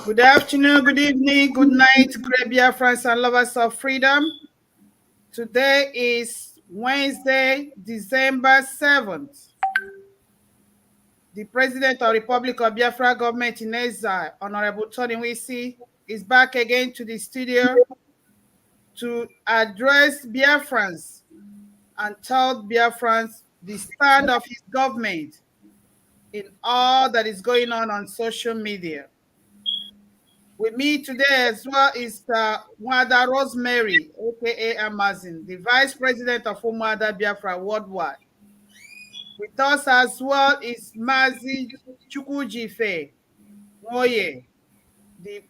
Good afternoon, good evening, good night, great Biafrans and lovers of freedom. Today is Wednesday, December 7th. The President of the Republic of Biafra Government in Exile, Honorable Tony Nwisi, is back again to the studio to address Biafrans and tell Biafrans the stand of his government in all that is going on social media. With me today as well is Wada Rosemary, aka Amazon, the Vice President of Umada Biafra Worldwide. With us as well is Mazi Chukwujife Moye, the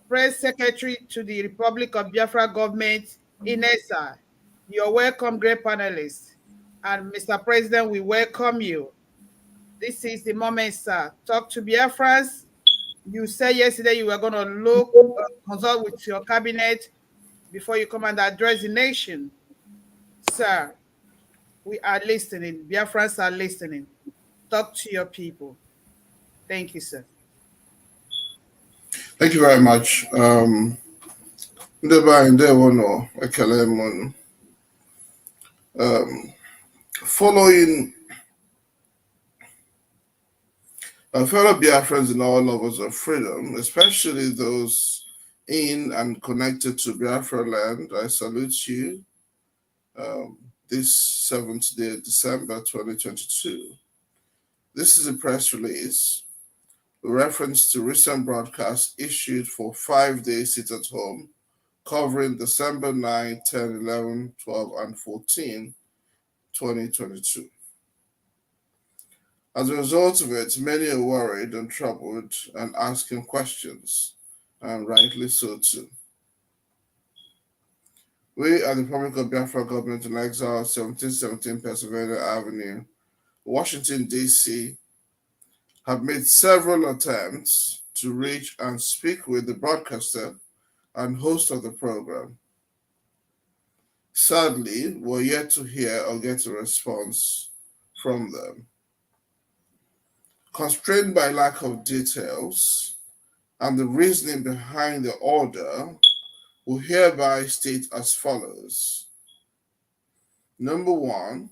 Press Secretary to the Republic of Biafra Government in exile. You're welcome, great panelists. And Mr. President, we welcome you. This is the moment, sir. Talk to Biafrans. You said yesterday you were going to consult with your cabinet before you come and address the nation. Sir, we are listening. Biafrans are listening. Talk to your people. Thank you, sir. Thank you very much. Following fellow Biafrans and all lovers of freedom, especially those in and connected to Biafra land, I salute you this 7th day of December 2022. This is a press release with reference to recent broadcasts issued for 5 days sit at home, covering December 9, 10, 11, 12, and 14, 2022. As a result of it, many are worried and troubled and asking questions, and rightly so too. We at the Republic of Biafra Government in Exile, 1717 Pennsylvania Avenue, Washington, D.C., have made several attempts to reach and speak with the broadcaster and host of the program. Sadly, we're yet to hear or get a response from them. Constrained by lack of details and the reasoning behind the order, will hereby state as follows. Number one,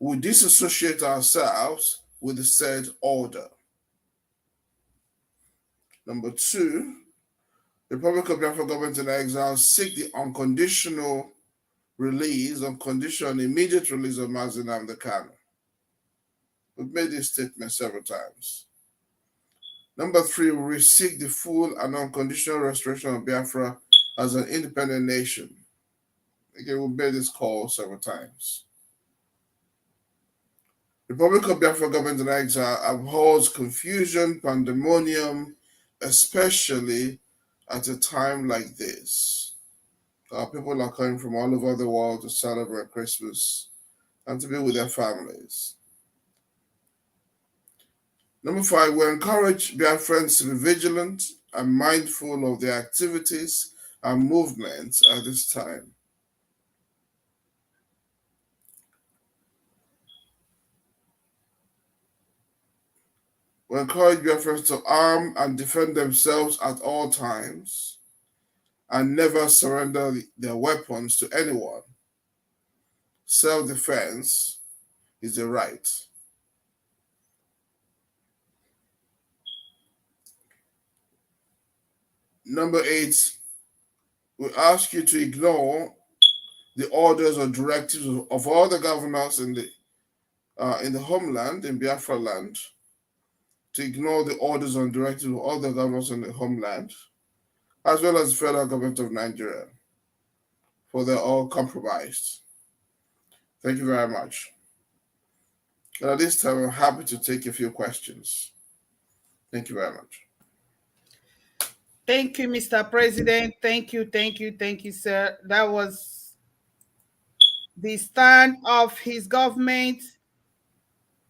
we disassociate ourselves with the said order. Number two, the Republic of Biafra Government in Exile seek the unconditional release, unconditional immediate release of Mazi Nnamdi Kanu. We've made this statement several times. Number three, we seek the full and unconditional restoration of Biafra as an independent nation. Again, we've made this call several times. The Republic of Biafra Government in Exile abhors confusion, pandemonium, especially at a time like this. People are coming from all over the world to celebrate Christmas and to be with their families. Number five, we encourage Biafrans to be vigilant and mindful of their activities and movements at this time. We encourage Biafrans to arm and defend themselves at all times and never surrender their weapons to anyone. Self-defense is a right. Number eight, we ask you to ignore the orders or directives of all the governors in the homeland, in Biafra land, to ignore the orders and directives of all the governors in the homeland, as well as the federal government of Nigeria, for they're all compromised. Thank you very much. And at this time, I'm happy to take a few questions. Thank you very much. Thank you, Mr. President. Thank you, sir. That was the stand of his government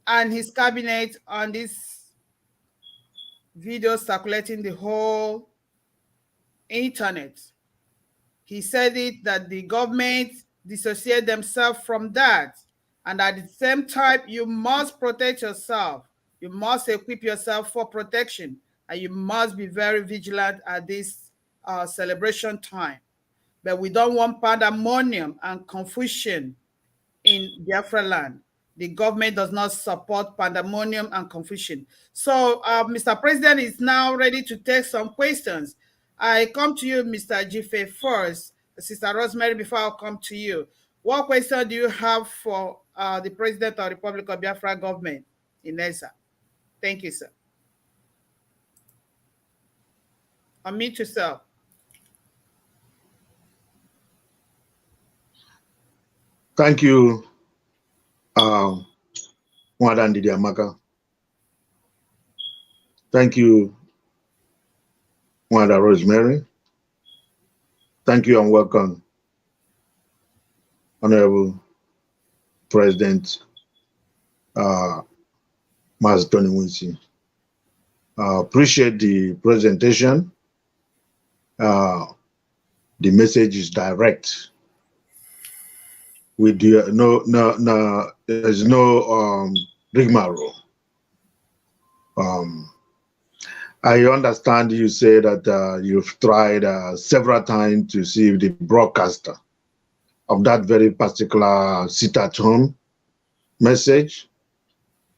and his cabinet on this video circulating the whole internet. He said it that the government dissociate themselves from that. And at the same time, you must protect yourself. You must equip yourself for protection. and you must be very vigilant at this celebration time. But we don't want pandemonium and confusion in Biafra land. The government does not support pandemonium and confusion. So, Mr. President is now ready to take some questions. I come to you, Mr. Jife, first. Sister Rosemary, before I come to you. What question do you have for the President of the Republic of Biafra government in Exile? Thank you, sir. Unmute yourself. Thank you, Mwadan Didiamaka. Thank you, Mwada Rosemary. Thank you and welcome, Honorable President Master Tony Nwisi. Appreciate the presentation. The message is direct. With there's no rigmarole. I understand you say that you've tried several times to see the broadcaster of that very particular sit-at-home message.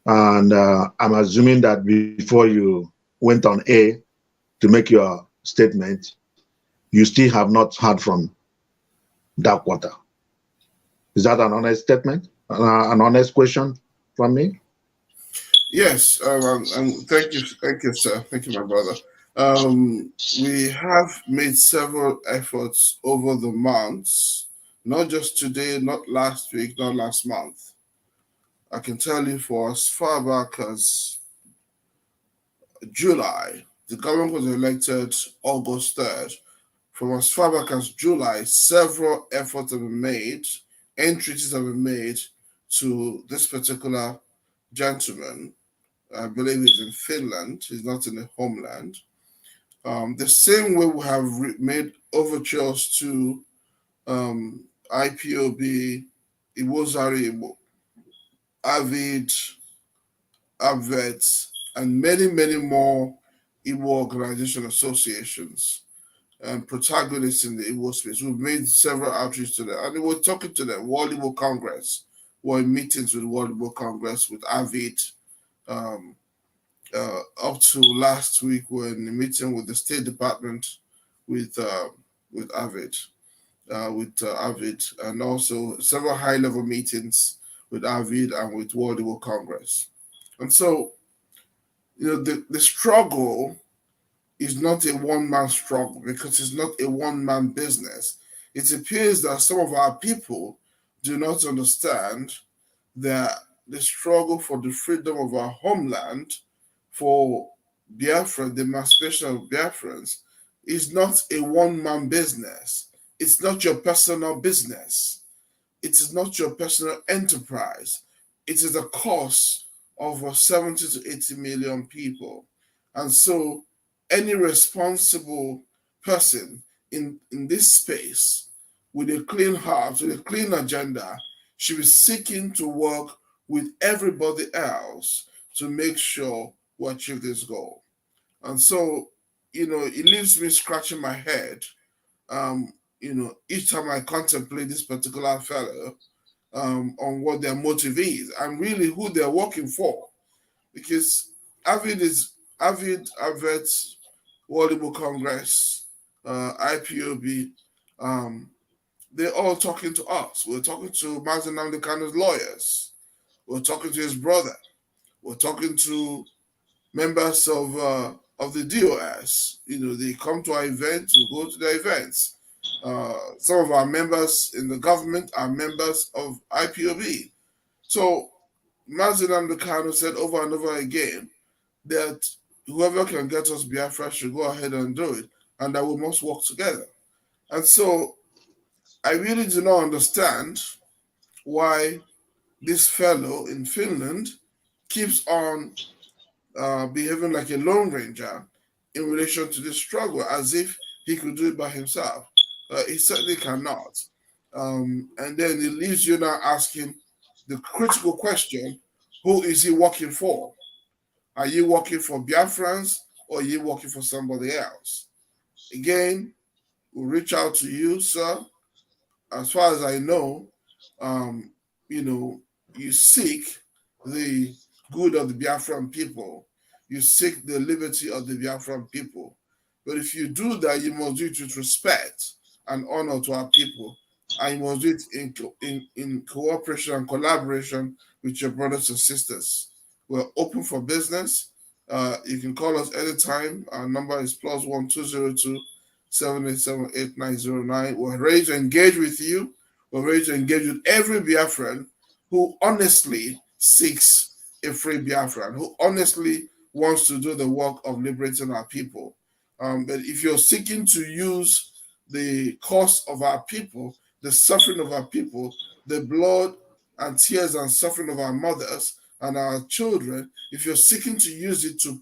And I'm assuming that before you went on air to make your statement, you still have not heard from Darkwater. Is that an honest statement? An honest question from me? Yes, thank you, sir. Thank you, my brother. We have made several efforts over the months, not just today, not last week, not last month. I can tell you for as far back as July, the government was elected August 3rd. From as far back as July, several efforts have been made, entreaties have been made to this particular gentleman. I believe he's in Finland. He's not in the homeland. The same way we have made overtures to IPOB, Iwozari, Avid, Abvet, and many, many more Igbo organization associations and protagonists in the Igbo space. We've made several outreach to them, and we're talking to them. World Igbo Congress. We're in meetings with World Igbo Congress, with Avid. Up to last week, we're in a meeting with the State Department with Avid, and also several high-level meetings with Avid and with World Igbo Congress. And so, the struggle is not a one-man struggle because it's not a one-man business. It appears that some of our people do not understand that the struggle for the freedom of our homeland, for Biafra, the emancipation of Biafrans, is not a one-man business. It's not your personal business. It is not your personal enterprise. It is a cause of 70 to 80 million people. And so any responsible person in this space with a clean heart, with a clean agenda, should be seeking to work with everybody else to make sure we achieve this goal. And so, it leaves me scratching my head, each time I contemplate this particular fellow on what their motive is and really who they're working for. Because Avid, World Igbo Congress, IPOB, they're all talking to us. We're talking to Mazen Nnamdi Kanu's lawyers. We're talking to his brother. We're talking to members of the DOS. They come to our events, we go to their events. Some of our members in the government are members of IPOB. So Mazen Nnamdi Kanu said over and over again that whoever can get us Biafra should go ahead and do it, and that we must work together. And so I really do not understand why this fellow in Finland keeps on behaving like a lone ranger in relation to this struggle, as if he could do it by himself. He certainly cannot. And then it leaves you now asking the critical question, who is he working for? Are you working for Biafrans or you working for somebody else. Again, we'll reach out to you, sir. As far as I know, you seek the good of the Biafran people. You seek the liberty of the Biafran people. But if you do that, you must do it with respect and honor to our people. And you must do it in cooperation and collaboration with your brothers and sisters. We're open for business. You can call us anytime. Our number is +1202 7878909. We're ready to engage with you. We're ready to engage with every Biafran who honestly seeks a free Biafran, who honestly wants to do the work of liberating our people. But if you're seeking to use the cause of our people, the suffering of our people, the blood and tears and suffering of our mothers and our children, if you're seeking to use it to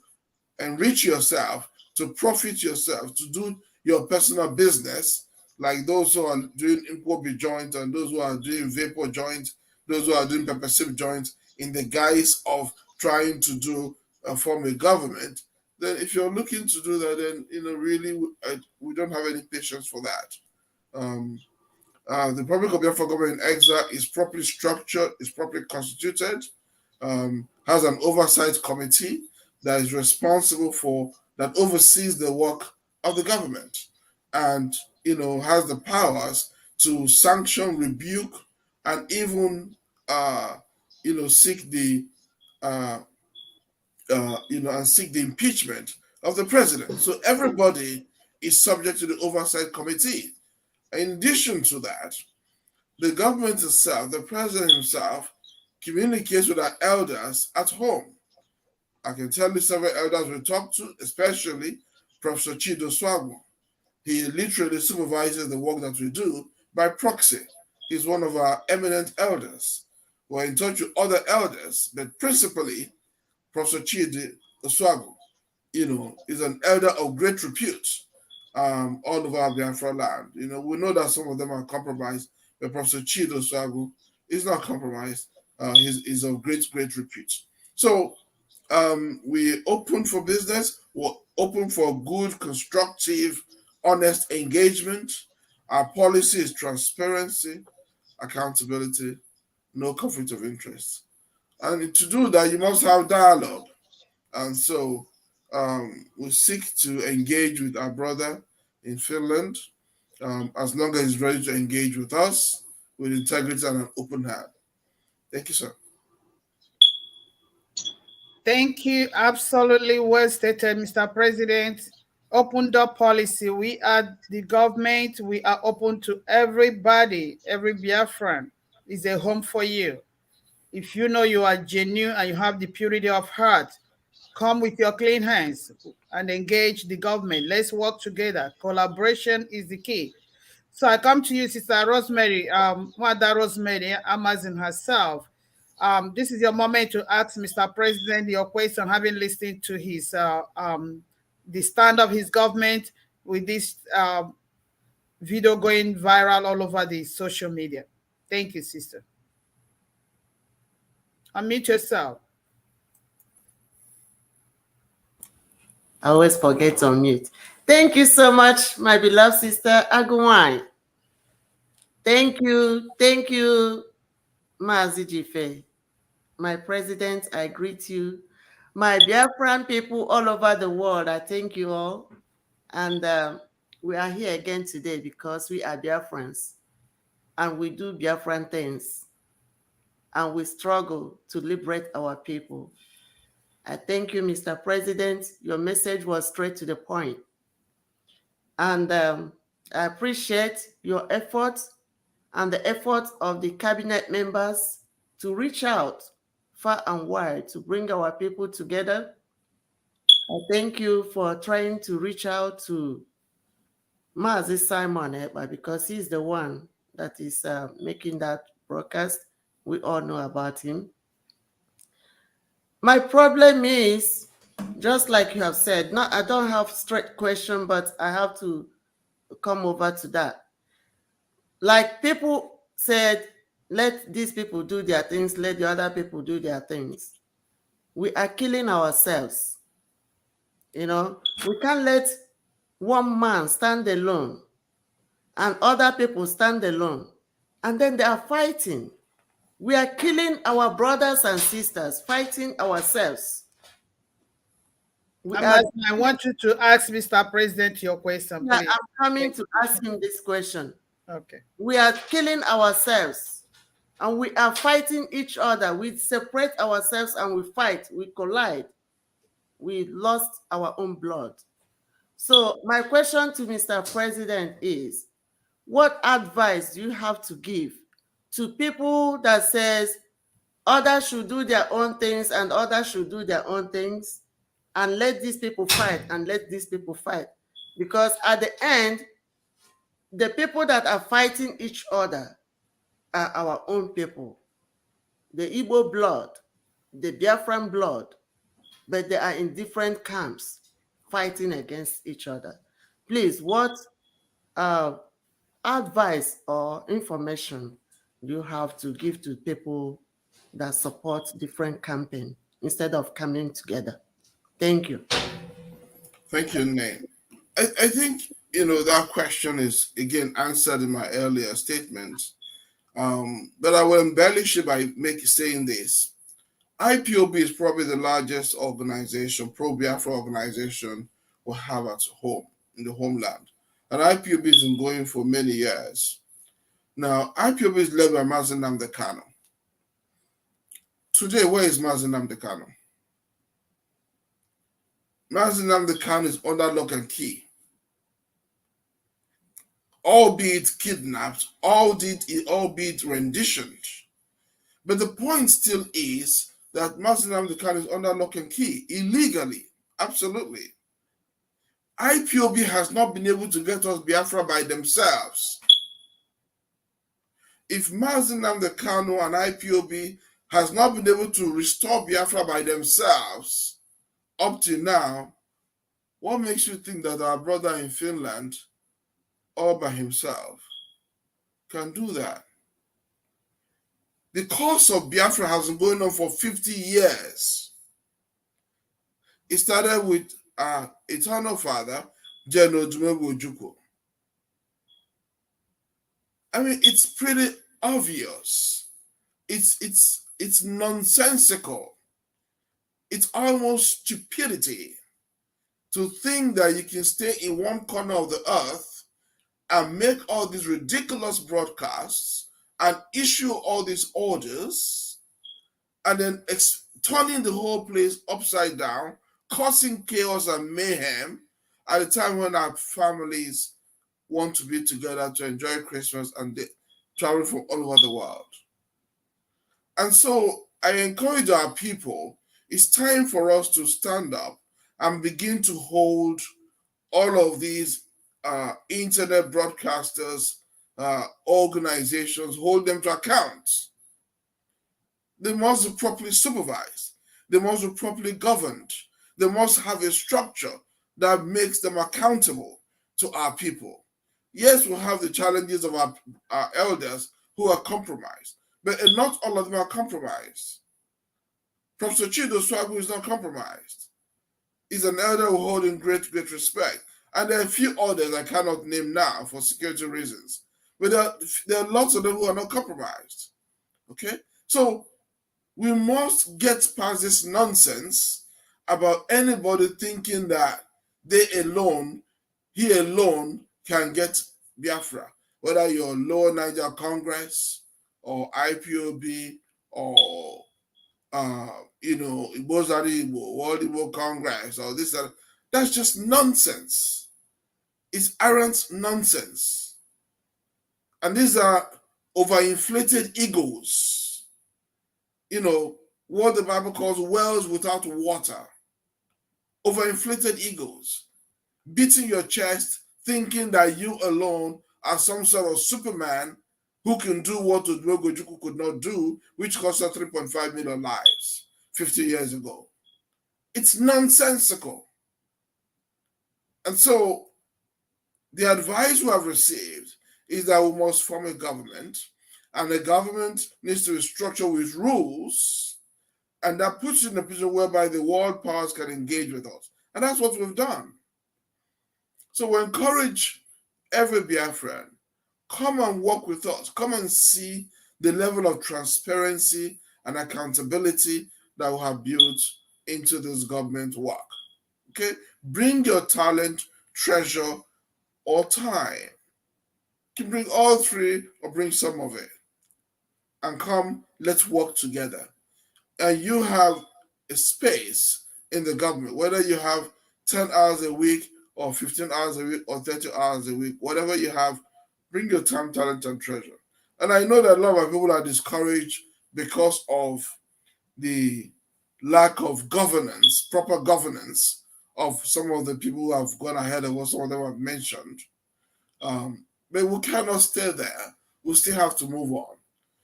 enrich yourself, to profit yourself, to do your personal business, like those who are doing Nkwobi joint and those who are doing vapor joint, those who are doing pepper soup joint in the guise of trying to form a government, then if you're looking to do that, then really we don't have any patience for that. The Republic of Biafra government in exile is properly structured, is properly constituted, has an oversight committee that is responsible that oversees the work of the government, and has the powers to sanction, rebuke, and even seek the seek the impeachment of the president. So everybody is subject to the oversight committee. In addition to that, the government itself, the president himself, communicates with our elders at home. I can tell you several elders we talk to, especially Professor Chido Swago. He literally supervises the work that we do by proxy. He's one of our eminent elders. We're in touch with other elders, but principally Professor Chido Swago, is an elder of great repute all over our Biafra land. We know that some of them are compromised, but Professor Chido Swago is not compromised. He's of great repute. So we open for business. We're open for good, constructive, honest engagement. Our policy is transparency, accountability, no conflict of interest. And to do that, you must have dialogue. And so we seek to engage with our brother in Finland as long as he's ready to engage with us with integrity and an open hand. Thank you, sir. Thank you. Absolutely well stated, Mr. President. Open door policy. We are the government. We are open to everybody. Every Biafran is a home for you. If you know you are genuine and you have the purity of heart, come with your clean hands and engage the government. Let's work together. Collaboration is the key. So I come to you, Sister Rosemary, Mother Rosemary Amazon herself. This is your moment to ask Mr. President your question, having listened to his the stand of his government with this video going viral all over the social media. Thank you, sister. Unmute yourself. I always forget to unmute. Thank you so much, my beloved sister Aguwai. Thank you, Mazi Jife. My president, I greet you. My Biafran people all over the world, I thank you all. And we are here again today because we are Biafrans and we do Biafran things and we struggle to liberate our people. I thank you, Mr. President. Your message was straight to the point. And I appreciate your efforts and the efforts of the cabinet members to reach out far and wide to bring our people together. I thank you for trying to reach out to Mazi Simon Ekpa because he's the one that is making that broadcast. We all know about him. My problem is, just like you have said, I don't have straight question, but I have to come over to that. Like people said, let these people do their things, let the other people do their things. We are killing ourselves. You know, we can't let one man stand alone and other people stand alone, and then they are fighting. We are killing our brothers and sisters, fighting ourselves. I want you to ask Mr. President your question, Yeah, please. I'm coming to ask him this question. Okay. We are killing ourselves and we are fighting each other. We separate ourselves and we fight, we collide. We lost our own blood. So my question to Mr. President is, what advice do you have to give to people that says others should do their own things and others should do their own things, and let these people fight and let these people fight? Because at the end, the people that are fighting each other are our own people. The Igbo blood, the Biafran blood, but they are in different camps fighting against each other. Please, what advice or information do you have to give to people that support different campaign instead of coming together? Thank you. Thank you, Nate. I think, that question is, again, answered in my earlier statements. But I will embellish it by saying this. IPOB is probably the largest organization, pro-Biafra organization we have at home, in the homeland. And IPOB has been going for many years. Now, IPOB is led by Mazi Nnamdi Kanu. Today, where is Mazi Nnamdi Kanu? Mazi Nnamdi Kanu is under lock and key, albeit kidnapped, albeit renditioned. But the point still is that Mazi Nnamdi Kanu is under lock and key, illegally, absolutely. IPOB has not been able to get us Biafra by themselves. If Mazi Nnamdi Kanu and IPOB has not been able to restore Biafra by themselves up to now, what makes you think that our brother in Finland, all by himself, can do that? The cause of Biafra has been going on for 50 years. It started with our eternal father, General Dumegwu Ojukwu. I mean, it's pretty obvious. It's nonsensical. It's almost stupidity to think that you can stay in one corner of the earth and make all these ridiculous broadcasts and issue all these orders and then turning the whole place upside down, causing chaos and mayhem at a time when our families want to be together to enjoy Christmas and they travel from all over the world. And so I encourage our people, it's time for us to stand up and begin to hold all of these internet broadcasters, organizations, hold them to account. They must be properly supervised. They must be properly governed. They must have a structure that makes them accountable to our people. Yes, we have the challenges of our elders who are compromised, but not all of them are compromised. Professor Chido Swagu is not compromised. He's an elder who hold in great respect. And there are a few others I cannot name now for security reasons. But there are lots of them who are not compromised. Okay? So we must get past this nonsense about anybody thinking that he alone can get Biafra. Whether you're Lower Niger Congress or IPOB or Igbozari Igbo, World Igbo Congress or this, that's just nonsense. It's arrant nonsense. And these are overinflated egos. What the Bible calls wells without water. Overinflated egos. Beating your chest, thinking that you alone are some sort of Superman who can do what Nwegwu Ojukwu could not do, which cost us 3.5 million lives 50 years ago. It's nonsensical. And so the advice we have received is that we must form a government, and the government needs to be structured with rules, and that puts you in a position whereby the world powers can engage with us. And that's what we've done. So we encourage every Biafran, come and work with us. Come and see the level of transparency and accountability that we have built into this government work. Okay? Bring your talent, treasure, or time. You can bring all three or bring some of it. And come, let's work together. And you have a space in the government, whether you have 10 hours a week or 15 hours a week or 30 hours a week, whatever you have, bring your time, talent, and treasure. And I know that a lot of people are discouraged because of the lack of governance, proper governance of some of the people who have gone ahead of what some of them have mentioned. But we cannot stay there. We still have to move on.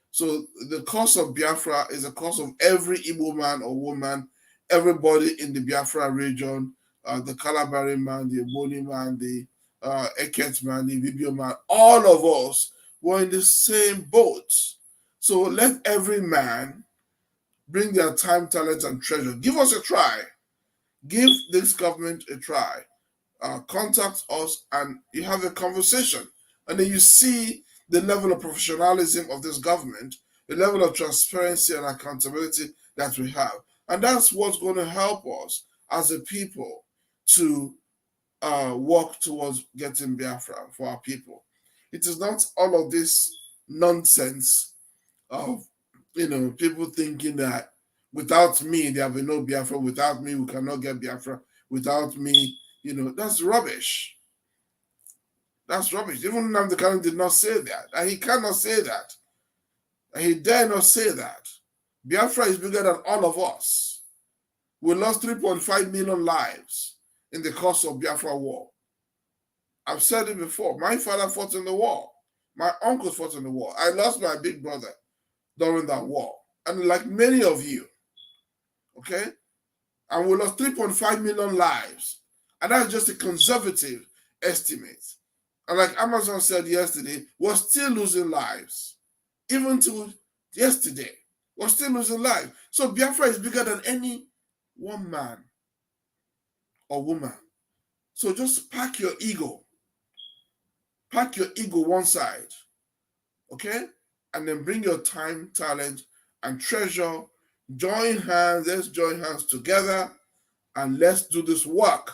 So the cause of Biafra is a cause of every Igbo man or woman, everybody in the Biafra region, the Kalabari man, the Ebony man, the Eket man, the Vibio man, all of us were in the same boat. So let every man bring their time, talent, and treasure. Give us a try. Give this government a try. Contact us and you have a conversation. And then you see the level of professionalism of this government, the level of transparency and accountability that we have. And that's what's going to help us as a people to work towards getting Biafra for our people. It is not all of this nonsense of, people thinking that without me, there will be no Biafra. Without me, we cannot get Biafra. Without me, that's rubbish. That's rubbish. Even Nnamdi Kanu did not say that. And he cannot say that. And he dare not say that. Biafra is bigger than all of us. We lost 3.5 million lives in the course of Biafra war. I've said it before. My father fought in the war. My uncles fought in the war. I lost my big brother during that war. And like many of you, okay? And we lost 3.5 million lives. And that's just a conservative estimate. And like Amazon said yesterday, we're still losing lives. Even to yesterday, we're still losing lives. So Biafra is bigger than any one man or woman. So just pack your ego. Pack your ego one side. Okay? And then bring your time, talent, and treasure. Join hands. Let's join hands together. And let's do this work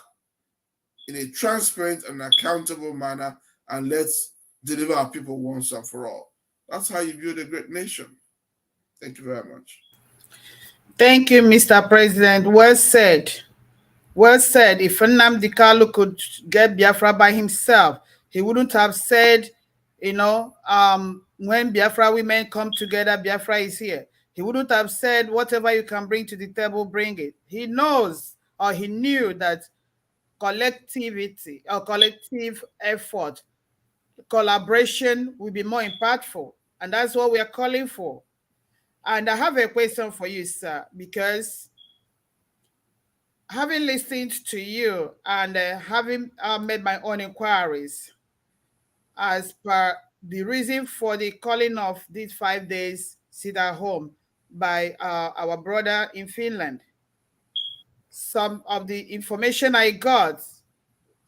in a transparent and accountable manner, and let's deliver our people once and for all. That's how you build a great nation. Thank you very much. Thank you, Mr. President. Well said. Well said. If Nnamdi Kanu could get Biafra by himself, he wouldn't have said, when Biafra women come together, Biafra is here. He wouldn't have said, whatever you can bring to the table, bring it. He knows, or he knew that collectivity or collective effort, collaboration will be more impactful. And that's what we are calling for. And I have a question for you, sir, because having listened to you and having made my own inquiries as per the reason for the calling of these 5 days sit at home by our brother in Finland, some of the information I got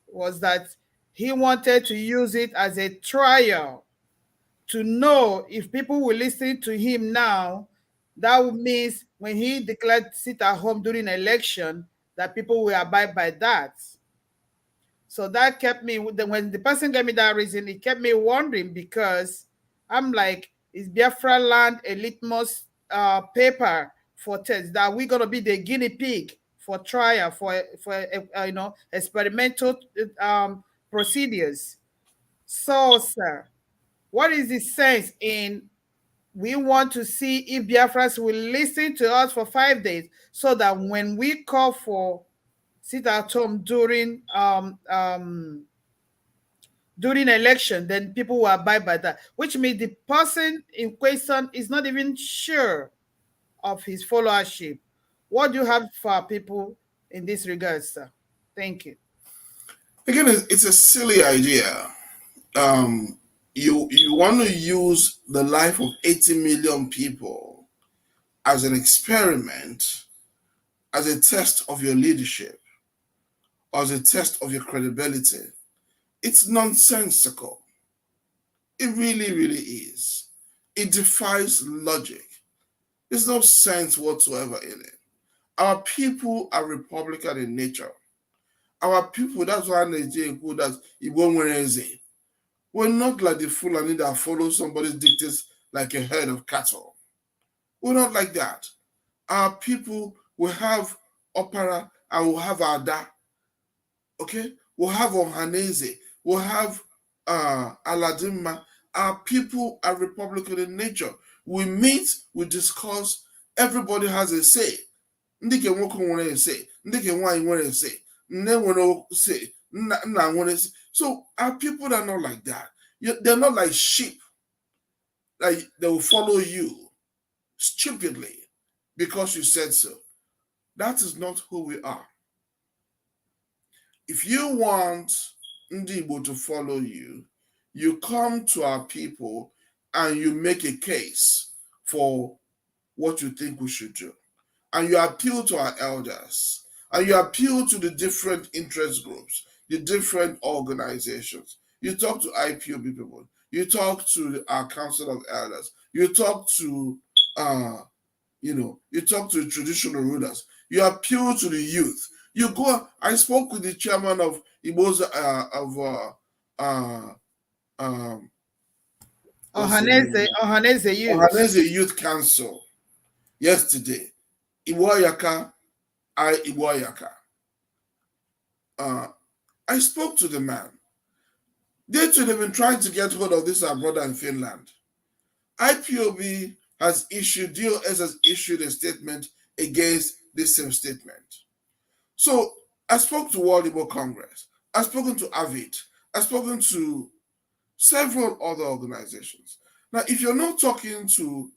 was that he wanted to use it as a trial to know if people will listen to him now. That means when he declared sit at home during election, that people will abide by that. So that kept me, when the person gave me that reason, it kept me wondering, because I'm like, is Biafra land a litmus paper for test? That we're going to be the guinea pig for trial, for experimental procedures? So, sir, what is the sense in we want to see if Biafrans will listen to us for 5 days, so that when we call for sit at home during election, then people will abide by that, which means the person in question is not even sure of his followership. What do you have for people in this regard, sir? Thank you. Again, it's a silly idea. You want to use the life of 80 million people as an experiment, as a test of your leadership. or as a test of your credibility, it's nonsensical. It really, really is. It defies logic. There's no sense whatsoever in it. Our people are Republican in nature. Our people, that's why Nigeria good that we're not like the Fulani that follow somebody's dictates like a herd of cattle. We're not like that. Our people will have opera and we'll have Ada. Okay? We'll have Ohaneze. We'll have Aladimma. Our people are Republican in nature. We meet, we discuss, everybody has a say. Ndị ke nwoke nwere ese, ndị ke nwaanyị nwere ese, nne nwere ese, nna nwere ese. So our people are not like that. They're not like sheep. Like they will follow you stupidly because you said so. That is not who we are. If you want Ndi Igbo to follow you, you come to our people and you make a case for what you think we should do. And you appeal to our elders, and you appeal to the different interest groups, the different organizations. You talk to IPOB people, you talk to our Council of Elders, you talk to you talk to traditional rulers, you appeal to the youth. You go. I spoke with the chairman of Igbo's Ohaneze Youth. Ohaneze Youth Council yesterday. Iwayaka, Iwayaka. I spoke to the man. They too have been trying to get hold of this our brother in Finland. IPOB has issued, DOS has issued a statement against this same statement. So I spoke to World Igbo Congress. I've spoken to AVID. I've spoken to several other organizations. Now, if you're not talking to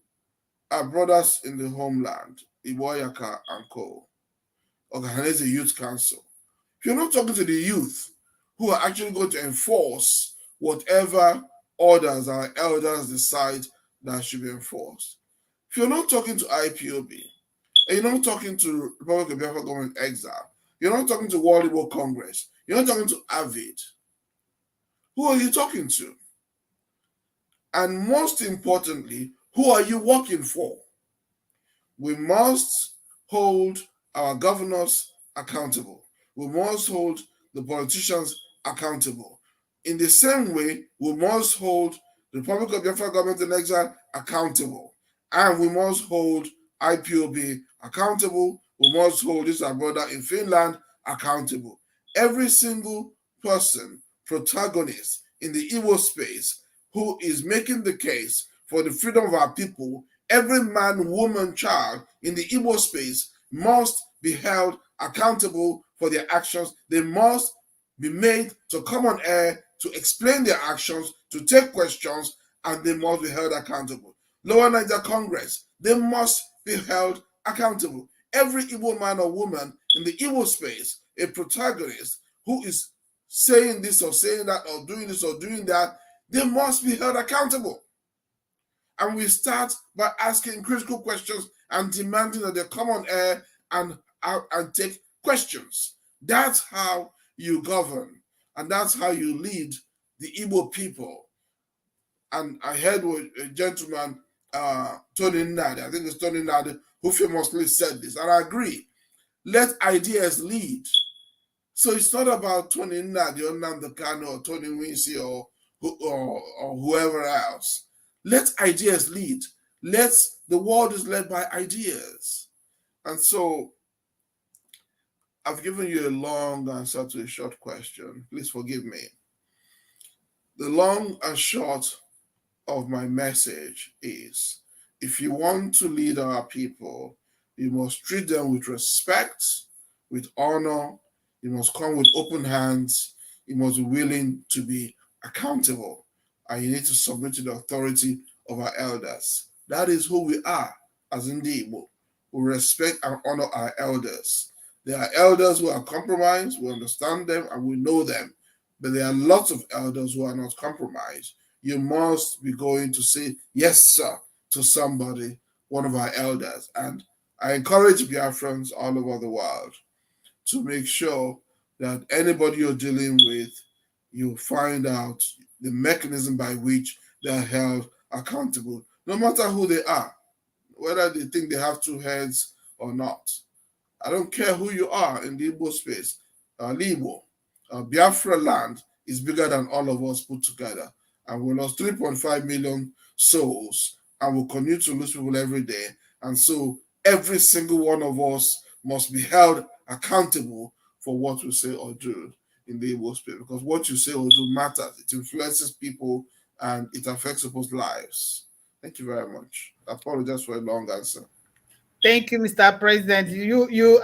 our brothers in the homeland, Iboyaka and Co, organize a youth council, if you're not talking to the youth who are actually going to enforce whatever orders our elders decide that should be enforced, if you're not talking to IPOB, and you're not talking to Republic of Biafra Government Exile, you're not talking to World Igbo Congress, you're not talking to AVID, who are you talking to? And most importantly, who are you working for? We must hold our governors accountable. We must hold the politicians accountable. In the same way, we must hold the Republic of Biafra Government in Exile accountable. And we must hold IPOB accountable. We must hold this our brother in Finland accountable. Every single person, protagonist in the Igbo space who is making the case for the freedom of our people, every man, woman, child in the Igbo space must be held accountable for their actions. They must be made to come on air to explain their actions, to take questions, and they must be held accountable. Lower Niger Congress, they must be held accountable. Every Igbo man or woman in the Igbo space, a protagonist who is saying this or saying that or doing this or doing that, they must be held accountable. And we start by asking critical questions and demanding that they come on air and take questions. That's how you govern, and that's how you lead the Igbo people. And I heard a gentleman, Tony Nadi, I think it's Tony Nadi, who famously said this, and I agree. Let ideas lead. So it's not about Tony Nadi or Nandekano or Tony Nwisi or whoever else. Let ideas lead. The world is led by ideas. And so I've given you a long answer to a short question. Please forgive me. The long and short of my message is, if you want to lead our people, you must treat them with respect, with honor. You must come with open hands. You must be willing to be accountable. And you need to submit to the authority of our elders. That is who we are as Ndi Igbo. We respect and honor our elders. There are elders who are compromised. We understand them and we know them. But there are lots of elders who are not compromised. You must be going to say, yes, sir, to somebody, one of our elders. And I encourage Biafrans all over the world to make sure that anybody you're dealing with, you find out the mechanism by which they are held accountable, no matter who they are, whether they think they have two heads or not. I don't care who you are in the Igbo space. Igbo, Biafra land is bigger than all of us put together. And we lost 3.5 million souls, and we'll continue to lose people every day. And so every single one of us must be held accountable for what we say or do in the Igbo space, because what you say or do matters. It influences people and it affects people's lives. Thank you very much. I apologize for a long answer. Thank you, Mr. President.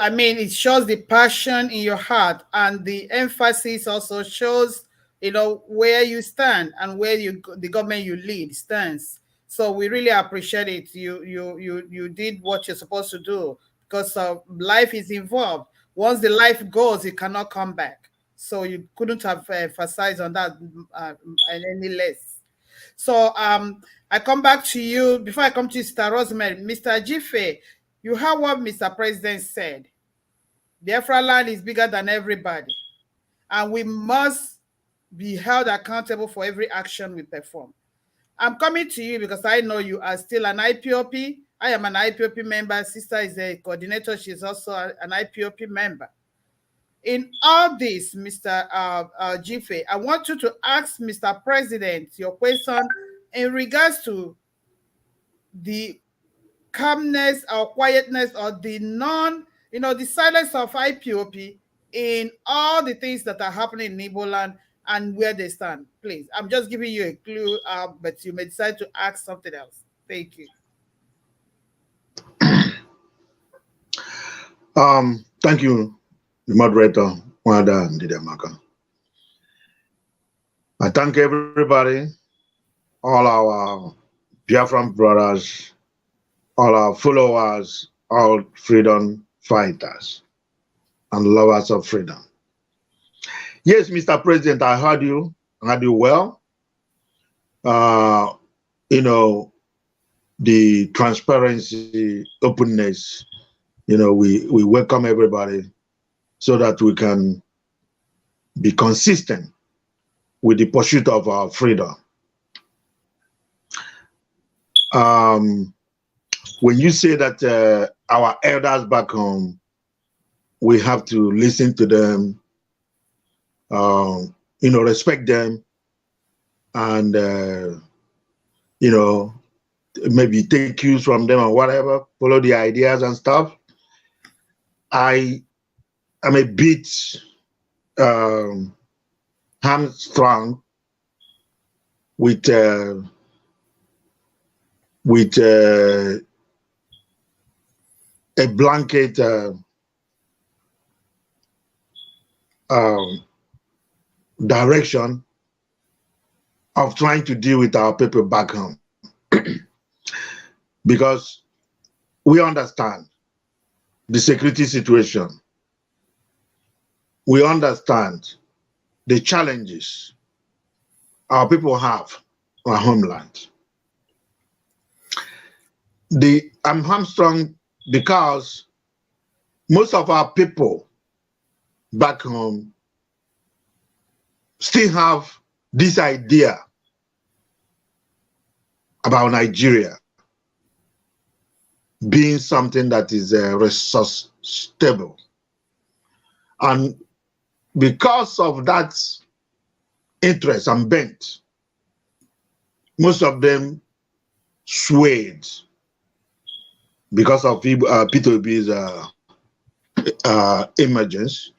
I mean, it shows the passion in your heart, and the emphasis also shows, where you stand and where the government you lead stands. So we really appreciate it. You did what you're supposed to do, because life is involved. Once the life goes, it cannot come back. So you couldn't have emphasized on that any less. So I come back to you. Before I come to Mr. Rosemary, Mr. Jife, you heard what Mr. President said. Biafra land is bigger than everybody, and we must be held accountable for every action we perform. I'm coming to you because I know you are still an IPOP. I am an IPOP member. Sister is a coordinator. She's also an IPOP member. In all this, Mr. Jife, I want you to ask Mr. President your question in regards to the calmness or quietness or the the silence of IPOP in all the things that are happening in Igbo land and where they stand. Please, I'm just giving you a clue, but you may decide to ask something else. Thank you. Thank you, the moderator, Wanda and Didamaka. I thank everybody, all our Biafran brothers, all our followers, all freedom fighters and lovers of freedom. Yes, Mr. President, I heard you well. The transparency, openness, we welcome everybody so that we can be consistent with the pursuit of our freedom. When you say that our elders back home, we have to listen to them, respect them, and, maybe take cues from them or whatever, follow the ideas and stuff. I am a bit hamstrung with a blanket direction of trying to deal with our people back home. Because we understand the security situation. We understand the challenges our people have in our homeland. I'm hamstrung because most of our people back home still have this idea about Nigeria being something that is resource stable. And because of that interest and bent, most of them swayed because of P2B's emergence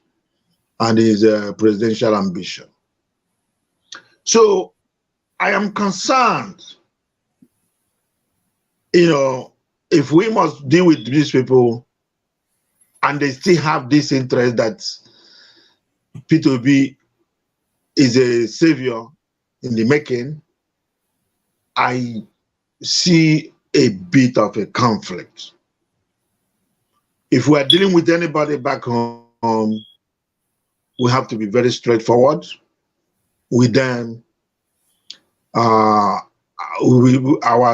and his presidential ambition. So I am concerned, if we must deal with these people and they still have this interest that P2B is a savior in the making, I see a bit of a conflict. If we are dealing with anybody back home, we have to be very straightforward with them. Our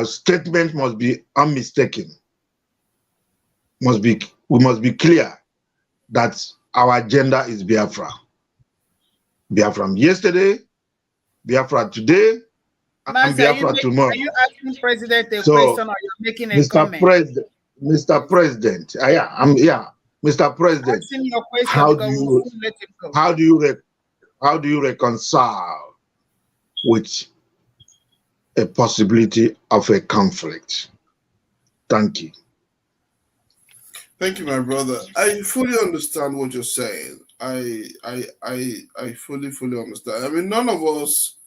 statement must be unmistaken. We must be clear that our agenda is Biafra. Biafra yesterday, Biafra today, and Master, Biafra tomorrow. are you asking President a So, question or you're making a comment? Mr. President, Mr. President, Asking your question how because do we'll you soon let him go. how do you reconcile with a possibility of a conflict? Thank you. Thank you, my brother. I fully understand what you're saying. I fully understand. I mean, none of us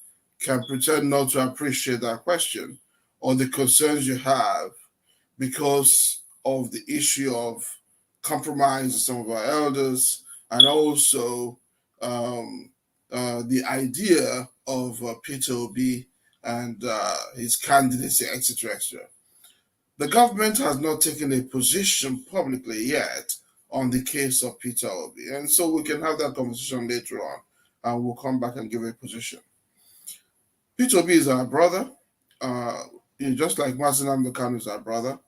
can pretend not to appreciate that question or the concerns you have because of the issue of compromise of some of our elders and also the idea of Peter Obi and his candidacy, etc., etc. The government has not taken a position publicly yet on the case of Peter Obi, and so we can have that conversation later on, and we'll come back and give a position. Peter Obi is our brother, just like Mazen Amdekano is our brother,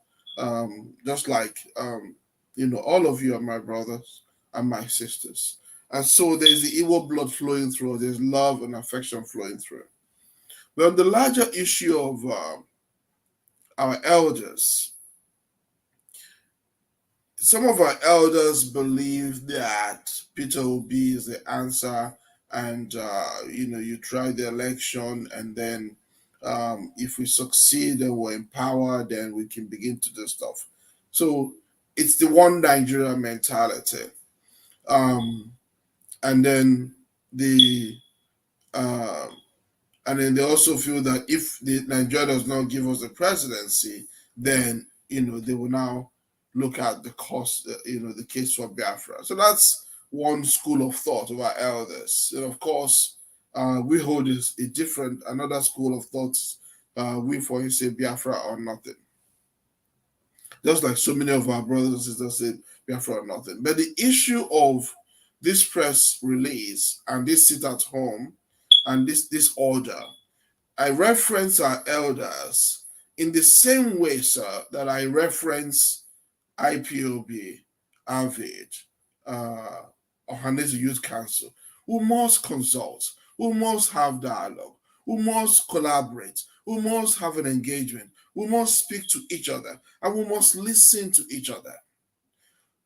just like all of you are my brothers and my sisters, and so there's the Igbo blood flowing through. There's love and affection flowing through. But on the larger issue of our elders, some of our elders believe that Peter Obi is the answer, and you try the election, and then if we succeed and we're in power, then we can begin to do stuff. So it's the one Nigeria mentality, and then the and then they also feel that if Nigeria does not give us the presidency, then they will now look at the cost, the case for Biafra. So that's one school of thought of our elders. And of course, we hold another school of thoughts. We for you say Biafra or nothing. Just like so many of our brothers and sisters say Biafra or nothing. But the issue of this press release and this sit at home and this order, I reference our elders in the same way, sir, that I reference IPOB, AVID, Ohanese Youth Council. We must consult, we must have dialogue, we must collaborate, we must have an engagement, we must speak to each other, and we must listen to each other.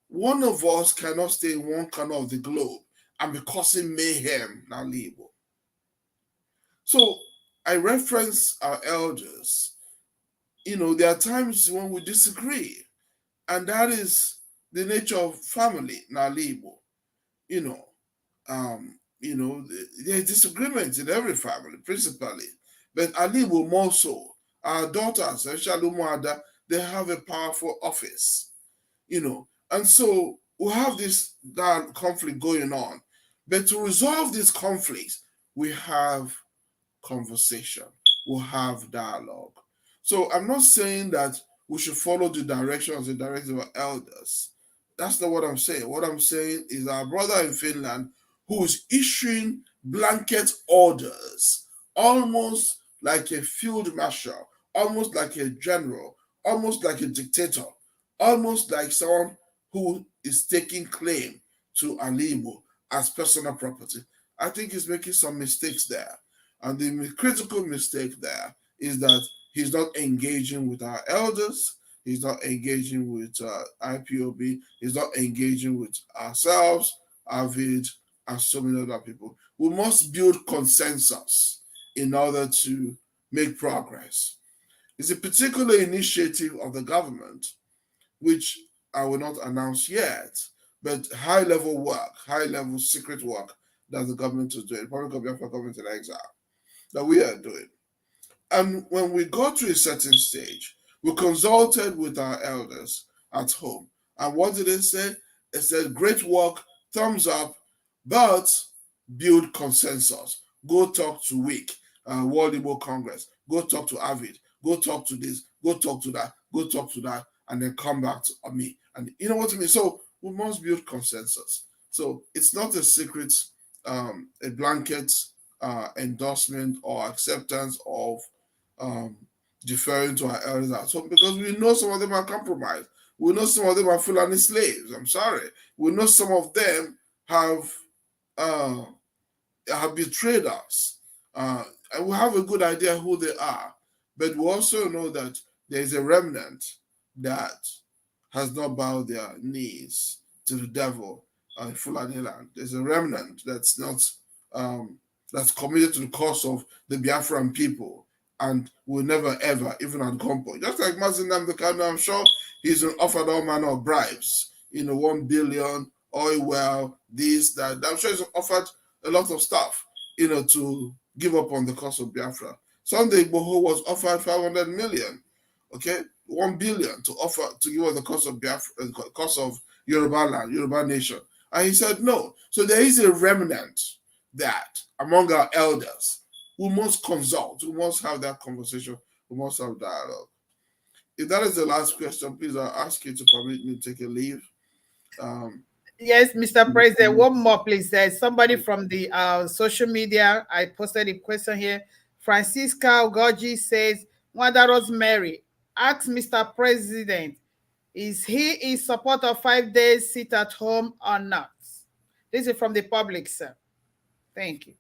One of us cannot stay in one corner of the globe and be causing mayhem in our labor. So I reference our elders. There are times when we disagree, and that is the nature of family in our labor. There's disagreements in every family, principally, but Alibo more so. Our daughters, especially Umuada, they have a powerful office, and so we have this conflict going on. But to resolve these conflicts, we have conversation, we'll have dialogue. So I'm not saying that we should follow the directions of our elders. That's not what I'm saying. What I'm saying is our brother in Finland who is issuing blanket orders, almost like a field marshal, almost like a general, almost like a dictator, almost like someone who is taking claim to Alibo as personal property. I think he's making some mistakes there. And the critical mistake there is that he's not engaging with our elders. He's not engaging with IPOB. He's not engaging with ourselves, Avid, and so many other people. We must build consensus in order to make progress. It's a particular initiative of the government, which I will not announce yet, but high-level work, high-level secret work that the government is doing, Republic of Biafra government in exile, that we are doing. And when we got to a certain stage, we consulted with our elders at home. And what did they say? They said, great work, thumbs up, but build consensus. Go talk to WIC, World Igbo Congress. Go talk to AVID. Go talk to this. Go talk to that. Go talk to that. And then come back to me. And you know what I mean? So we must build consensus. So it's not a secret, a blanket endorsement or acceptance of deferring to our elders at home, because we know some of them are compromised. We know some of them are Fulani slaves. I'm sorry. We know some of them have have betrayed us. And we have a good idea who they are. But we also know that there is a remnant that has not bowed their knees to the devil in Fulani land. There's a remnant that's not that's committed to the cause of the Biafran people and will never ever, even at gunpoint. Just like Mazin Namdekano, I'm sure he's been offered all manner of bribes, 1 billion, oil well, this, that. I'm sure he's offered a lot of stuff, to give up on the cause of Biafra. Sunday Igboho was offered 500 million, okay, 1 billion to give up the cause of Biafra, the cause of Yoruba land, Yoruba nation. And he said no. So there is a remnant that among our elders we must consult, we must have that conversation, we must have dialogue. If that is the last question, please I'll ask you to permit me to take a leave. Yes, Mr. President, one more, please. There's somebody from the social media. I posted a question here. Francisca Rbgie says, Wanda Rosemary, ask Mr. President, is he in support of 5 days sit at home or not? This is from the public, sir. Thank you.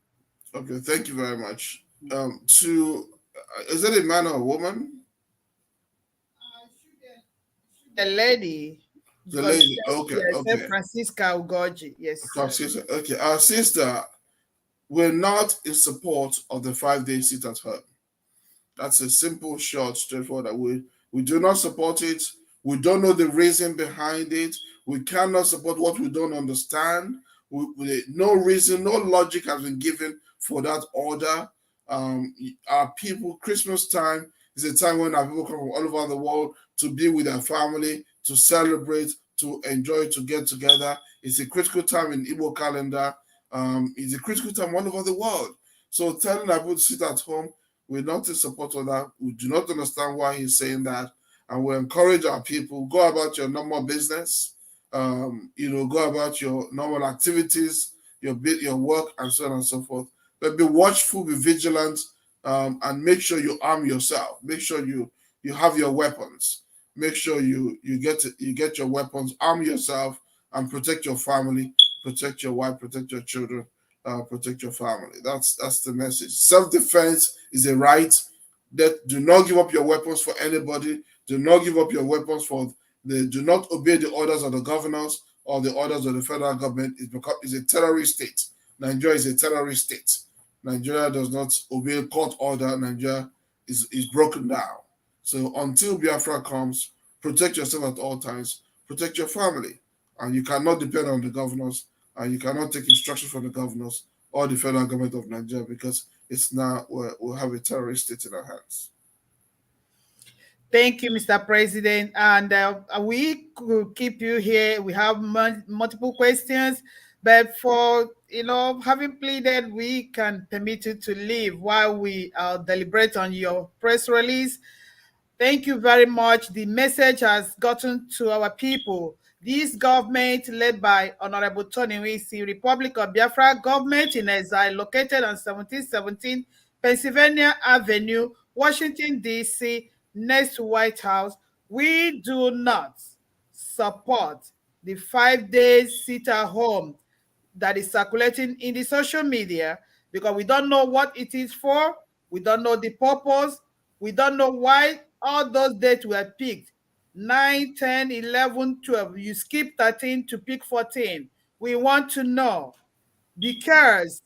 Okay, thank you very much. Is it a man or a woman? The lady. The lady, okay, yes, okay. Francisca Rbgie, yes. Francisca, okay. Our sister, we're not in support of the 5 day sit at home. That's a simple, short, straightforward. We do not support it. We don't know the reason behind it. We cannot support what we don't understand. No reason, no logic has been given for that order. Our people, Christmas time is a time when our people come from all over the world to be with their family, to celebrate, to enjoy, to get together. It's a critical time in Igbo calendar. It's a critical time all over the world. So telling our people to sit at home, we're not in support of that. We do not understand why he's saying that. And we encourage our people, go about your normal business, go about your normal activities, your work, and so on and so forth. But be watchful, be vigilant, and make sure you arm yourself. Make sure you have your weapons. Make sure you get your weapons, arm yourself, and protect your family, protect your wife, protect your children, protect your family. That's the message. Self-defense is a right. That do not give up your weapons for anybody. Do not give up your weapons do not obey the orders of the governors or the orders of the federal government. It's a terrorist state. Nigeria is a terrorist state. Nigeria does not obey court order. Nigeria is broken down. So until Biafra comes, protect yourself at all times. Protect your family. And you cannot depend on the governors, and you cannot take instructions from the governors or the federal government of Nigeria, because it's now we'll have a terrorist state in our hands. Thank you, Mr. President. And we could keep you here. We have multiple questions, but for having pleaded, we can permit you to leave while we deliberate on your press release. Thank you very much. The message has gotten to our people. This government, led by Honorable Tony Nwisi, Republic of Biafra government in exile, located on 1717 Pennsylvania Avenue, Washington, D.C., next to White House, we do not support the 5 days sit at home that is circulating in the social media, because we don't know what it is for. We don't know the purpose. We don't know why all those dates were picked. 9, 10, 11, 12. You skip 13 to pick 14. We want to know, because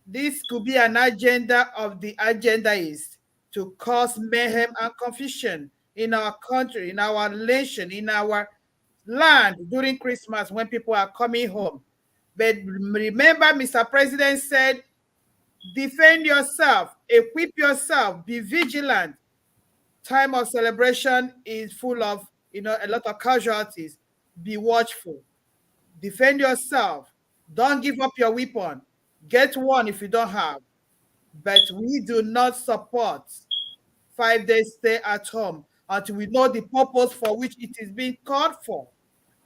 this could be an agenda of the agendaists to cause mayhem and confusion in our country, in our nation, in our land during Christmas when people are coming home. But remember, Mr. President said, defend yourself, equip yourself, be vigilant. Time of celebration is full of, a lot of casualties. Be watchful. Defend yourself. Don't give up your weapon. Get one if you don't have. But we do not support 5 days stay at home until we know the purpose for which it is being called for.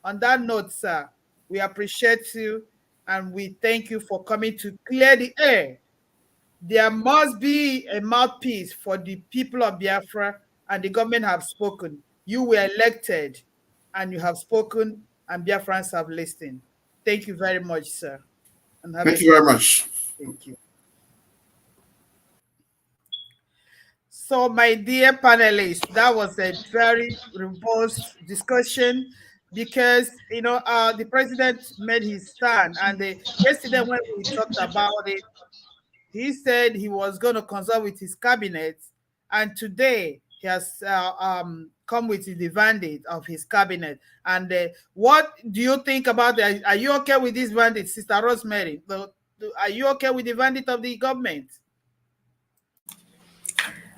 On that note, sir, we appreciate you and we thank you for coming to clear the air. There must be a mouthpiece for the people of Biafra, and the government have spoken. You were elected and you have spoken, and Biafrans have listened. Thank you very much, sir. And thank you very much. Thank you. So, my dear panelists, that was a very robust discussion because the president made his stand, and yesterday when we talked about it, he said he was going to consult with his cabinet, and today he has come with the mandate of his cabinet. And what do you think about that? Are you okay with this mandate, Sister Rosemary? Are you okay with the mandate of the government?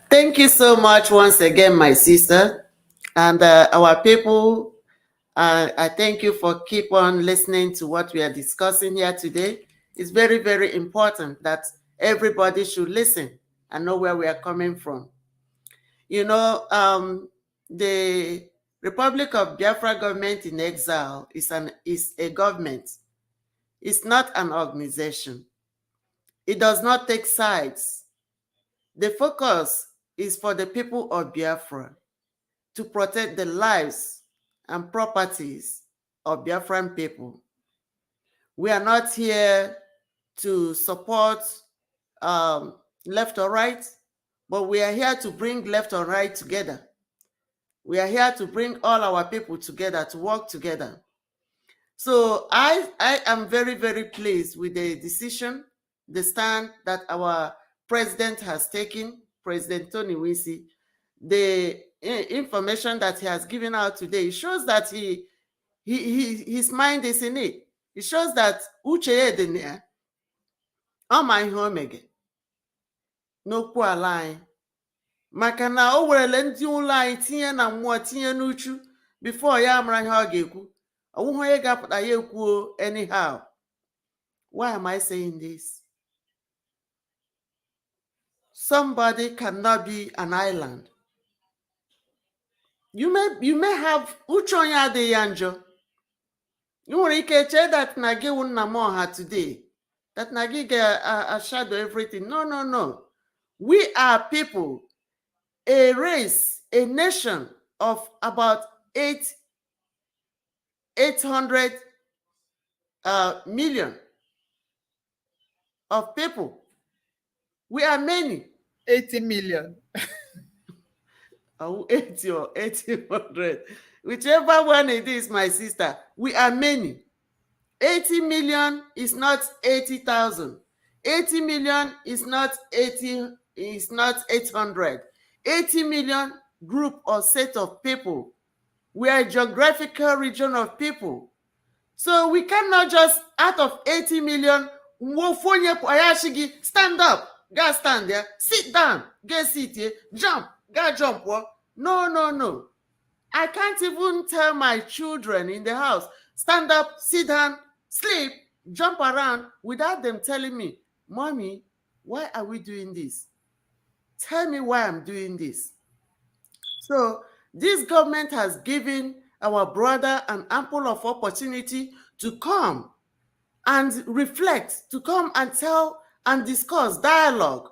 Thank you so much once again, my sister. And our people, I thank you for keep on listening to what we are discussing here today. It's very, very important that everybody should listen and know where we are coming from. You know, the Republic of Biafra government in exile is a government. It's not an organization. It does not take sides. The focus is for the people of Biafra to protect the lives and properties of Biafran people. We are not here to support left or right, but we are here to bring left or right together. We are here to bring all our people together, to work together. So I am very, very pleased with the decision, the stand that our president has taken, President Tony Nwisi. The information that he has given out today shows that his mind is in it. It shows that uche dị na ya, ọ ma ihe o mege n'okwu ala anyị, maka na o werele ndị ụlọ anyị tinye na mmụọ, tinye n'uchu before ya amara ihe ọ ga-ekwu. Ọwụhụ onye ga-apụta ya ekwuo anyhow. Why am I saying this? Somebody cannot be an island. You may have uche onye adịghị ya njọ. You want to say that Nagi Unnamoha today, that Nagi a shadow everything. No. We are people, a race, a nation of about 800 million of people. We are many. 80 million. 80 or 800. Whichever one it is, my sister, we are many. 80 million is not 80,000. 80 million is not 800. 80 million group or set of people. We are a geographical region of people. So we cannot just, out of 80 million, stand up, go stand there, sit down, go sit here, jump, go jump. No. I can't even tell my children in the house, stand up, sit down, sleep, jump around, without them telling me, Mommy, why are we doing this? Tell me why I'm doing this. So this government has given our brother an ample of opportunity to come and reflect, to come and tell and discuss, dialogue.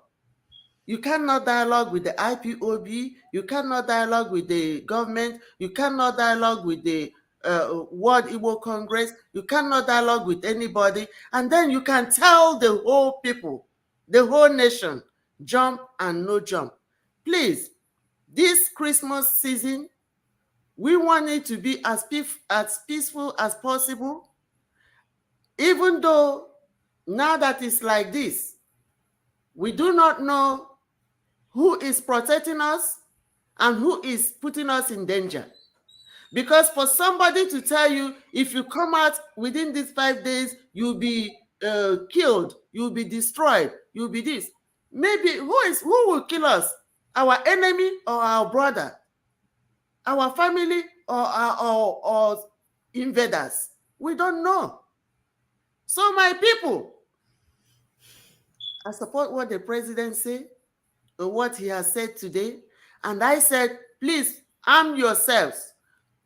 You cannot dialogue with the IPOB, you cannot dialogue with the government, you cannot dialogue with the World Igbo Congress, you cannot dialogue with anybody, and then you can tell the whole people, the whole nation, jump and no jump. Please, this Christmas season, we want it to be as peaceful as possible, even though now that it's like this, we do not know who is protecting us and who is putting us in danger. Because for somebody to tell you, if you come out within these 5 days, you'll be killed, you'll be destroyed, you'll be this. Maybe who will kill us? Our enemy or our brother? Our family or invaders? We don't know. So my people, I support what the president said, or what he has said today. And I said, please arm yourselves,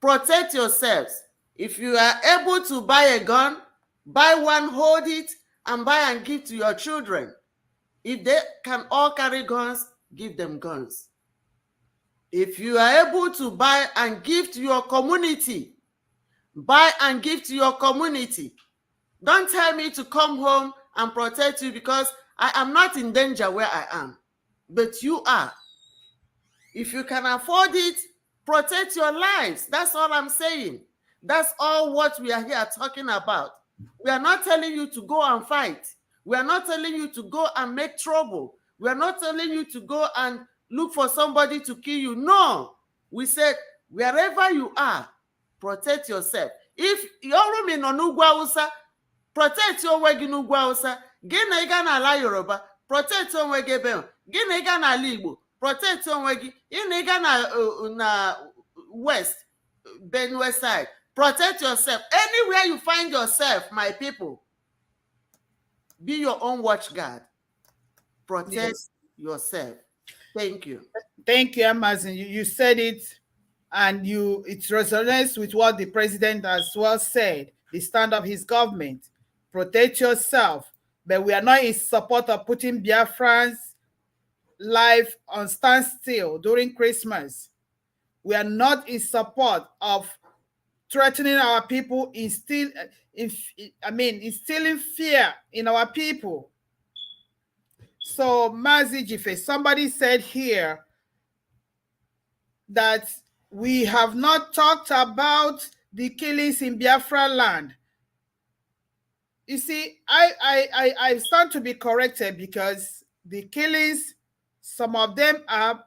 protect yourselves. If you are able to buy a gun, buy one, hold it, and buy and give to your children. If they can all carry guns, give them guns. If you are able to buy and give to your community, buy and give to your community. Don't tell me to come home and protect you, because I am not in danger where I am, but you are. If you can afford it, protect your lives. That's all I'm saying. That's all what we are here talking about. We are not telling you to go and fight. We are not telling you to go and make trouble. We are not telling you to go and look for somebody to kill you. No. We said, wherever you are, protect yourself. If you're in n'ugwu Hausa, protect onwe gị n'ugwu Hausa. Gị na ị ga n'ala Yoruba, protect onwe gị ebe. Gị na ị ga n'ala Igbo, protect onwe gị. Gị na ị ga na West, Benue side, protect yourself. Anywhere you find yourself, my people, be your own watch guard. Protect yourself. Thank you. Thank you, Amazon. You said it, and it resonates with what the president as well said, the stand of his government. Protect yourself. But we are not in support of putting Biafrans' life on standstill during Christmas. We are not in support of threatening our people, instilling fear in our people. So, Mazi Jife, somebody said here that we have not talked about the killings in Biafra land. You see, I stand to be corrected, because the killings, some of them are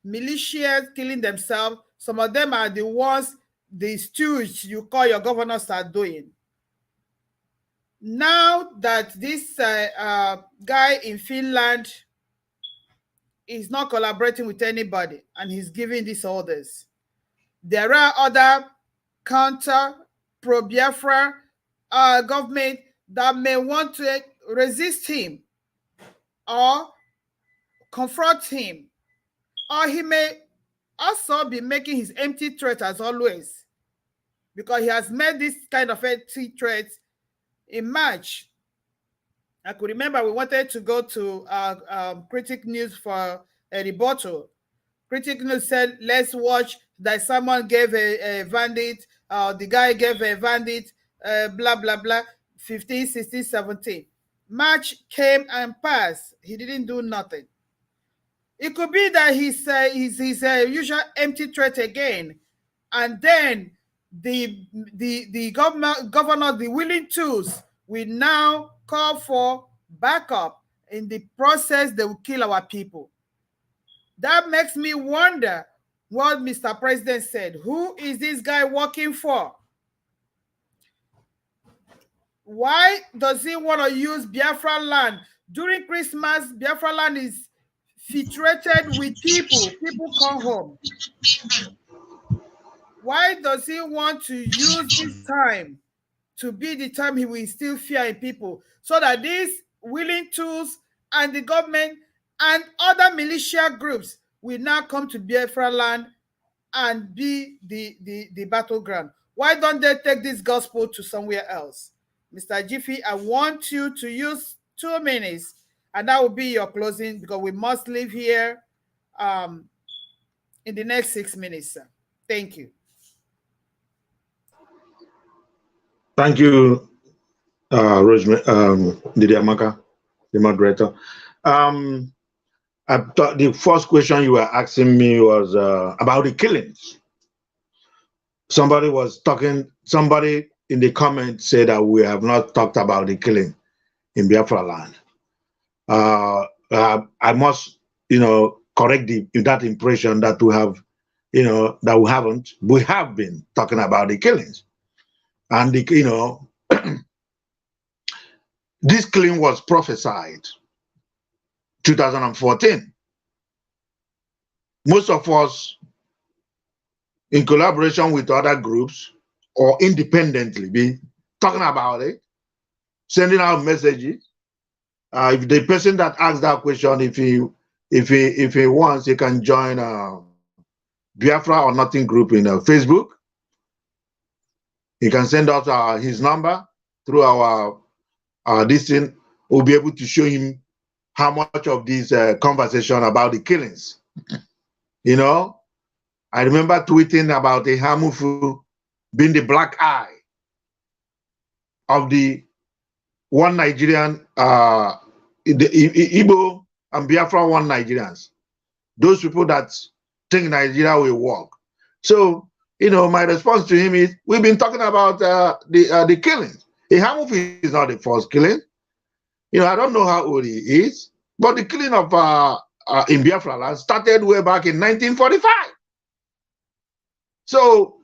militias killing themselves. Some of them are the ones, the stooges you call your governors are doing. Now that this guy in Finland is not collaborating with anybody and he's giving these orders, there are other counter pro-Biafra government that may want to resist him or confront him, or he may also be making his empty threat as always, because he has made this kind of empty threat in March. I could remember we wanted to go to Critic News for a rebuttal. Critic News said, let's watch that someone gave a bandit, the guy gave a bandit, blah, blah, blah, 15, 16, 17. March came and passed. He didn't do nothing. It could be that he's usual empty threat again. And then the governor, the willing tools, will now call for backup. In the process, they will kill our people. That makes me wonder what Mr. President said. Who is this guy working for? Why does he want to use Biafra land? During Christmas, Biafra land is filtrated with people. People come home. Why does he want to use this time to be the time he will instill fear in people, so that these willing tools and the government and other militia groups will now come to Biafra land and be the battleground? Why don't they take this gospel to somewhere else? Mr. Jiffy, I want you to use 2 minutes, and that will be your closing, because we must leave here in the next 6 minutes, sir. Thank you. Thank you, Rosemary, Didiamaka, the moderator. I thought the first question you were asking me was about the killings. Somebody in the comments said that we have not talked about the killing in Biafra land. I must, correct that impression that we have, that we haven't. We have been talking about the killings. And, this killing was prophesied 2014. Most of us, in collaboration with other groups or independently, be talking about it, sending out messages. If the person that asked that question, if he wants, he can join Biafra or Nothing group in Facebook. He can send out his number through our this thing. We'll be able to show him how much of this conversation about the killings. I remember tweeting about the Hamufu being the black eye of the one Nigerian, the Igbo and Biafra one Nigerians. Those people that think Nigeria will work. So, my response to him is, we've been talking about the killings. Ihamuf is not the first killing. I don't know how old he is, but the killing of in Biafra land started way back in 1945. So,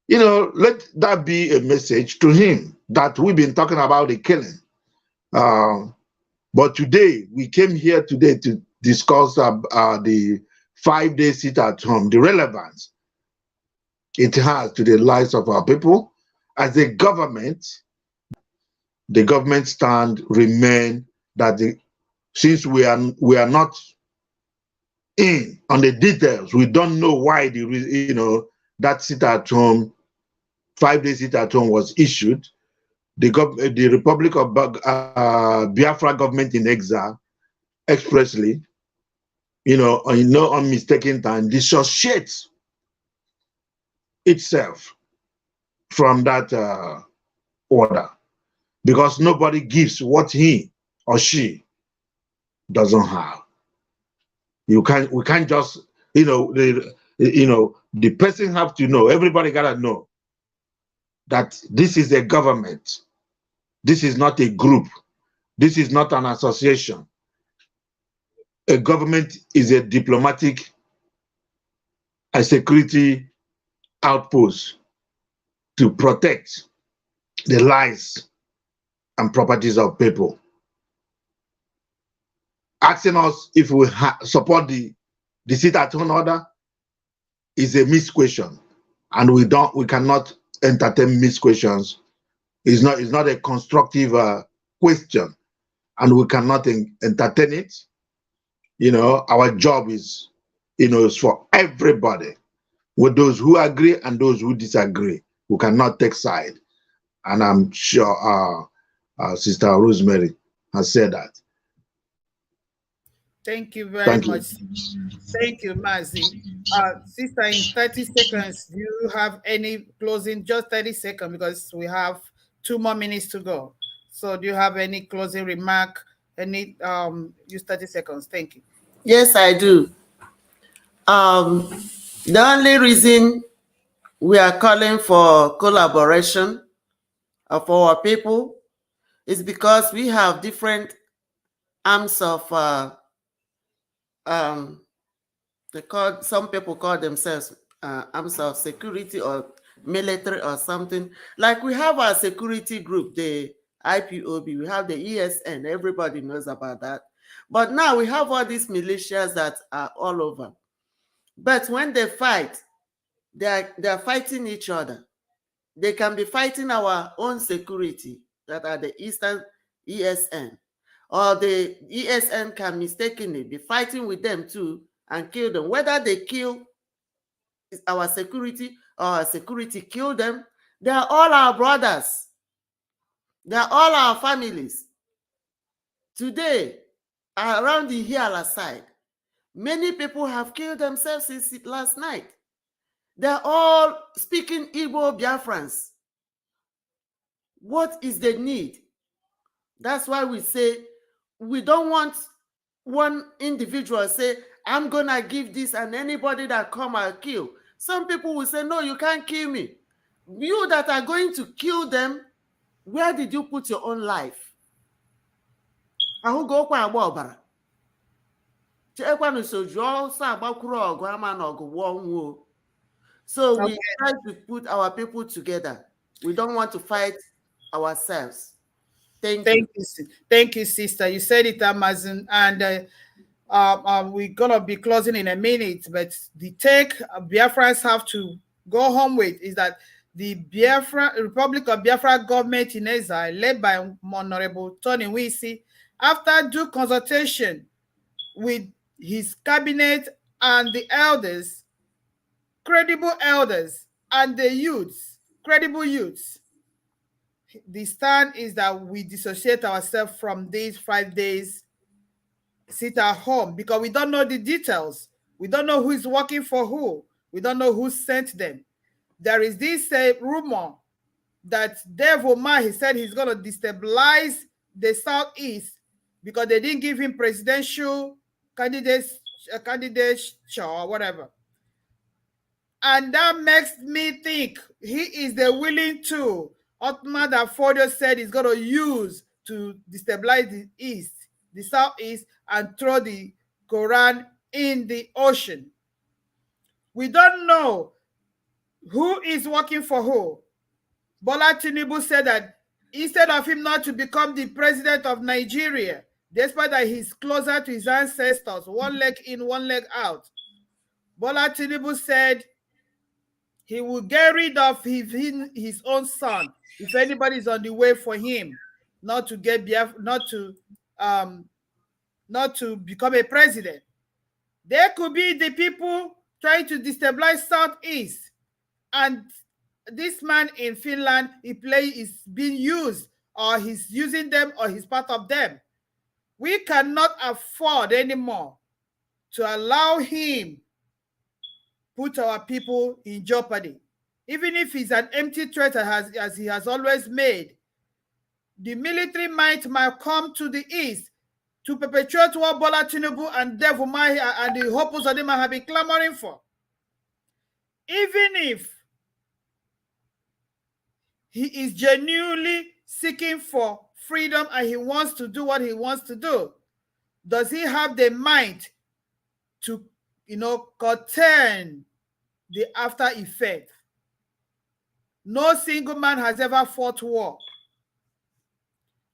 let that be a message to him that we've been talking about the killing. But today, we came here today to discuss the 5-day sit at home, the relevance it has to the lives of our people. As a government, the government stand remain that since we are not in on the details, we don't know why that sit at home, 5-day sit at home was issued. The Republic of Biafra government in exile expressly, in no unmistaken time, dissociates itself from that order, because nobody gives what he or she doesn't have. We can't just, the person have to know, everybody gotta know that this is a government. This is not a group. This is not an association. A government is a diplomatic, a security outpost to protect the lives and properties of people. Asking us if we support the sit-at-home order is a misquestion, and we cannot entertain misquestions. It's not a constructive question, and we cannot entertain it. Our job is, is for everybody, with those who agree and those who disagree. We cannot take side, and I'm sure Sister Rosemary has said that. Thank you very much. Thank you, Mazi. Sister, in 30 seconds, do you have any closing? Just 30 seconds, because we have 2 more minutes to go. So do you have any closing remark? Use 30 seconds. Thank you. Yes, I do. The only reason we are calling for collaboration of our people is because we have different arms of some people call themselves arms of security or military or something. Like we have our security group, the IPOB, we have the ESN, everybody knows about that. But now we have all these militias that are all over. But when they fight, they're fighting each other. They can be fighting our own security that are the Eastern ESN, or the ESN can mistakenly be fighting with them too and kill them. Whether they kill our security or our security kill them, they are all our brothers. They are all our families. Today, around the Hiala side, many people have killed themselves since last night. They're all speaking Igbo Biafrans. What is the need? That's why we say we don't want one individual say, I'm going to give this and anybody that come I'll kill. Some people will say, no, you can't kill me. You that are going to kill them, where did you put your own life? So we try to put our people together. We don't want to fight ourselves. Thank you. Thank you, sister. You said it, Amazon, and we're gonna be closing in a minute. But the take Biafrans have to go home with is that the Republic of Biafra government in exile, led by Honorable Tony Nwisi, after due consultation with his cabinet and the elders, credible elders, and the youths, credible youths, the stand is that we dissociate ourselves from these 5 days sit at home, because we don't know the details. We don't know who is working for who. We don't know who sent them. There is this rumor that Dave Omar, he said he's going to destabilize the Southeast because they didn't give him presidential candidature or whatever. And that makes me think he is the willing tool Ottoman that Fordo said he's going to use to destabilize the East, the Southeast, and throw the Quran in the ocean. We don't know who is working for who. Bola Tinubu said that instead of him not to become the president of Nigeria, despite that he's closer to his ancestors, one leg in, one leg out, Bola Tinubu said he will get rid of his own son if anybody is on the way for him not to get not to become a president. There could be the people trying to destabilize Southeast, and this man in Finland, is being used, or he's using them, or he's part of them. We cannot afford anymore to allow him put our people in jeopardy. Even if he's an empty threat as he has always made, the military might come to the East to perpetuate what Bola Tinubu and Devil Mai and the Hopus Adema have been clamoring for. Even if he is genuinely seeking for freedom and he wants to do what he wants to do, does he have the mind to, curtail the after effect? No single man has ever fought war.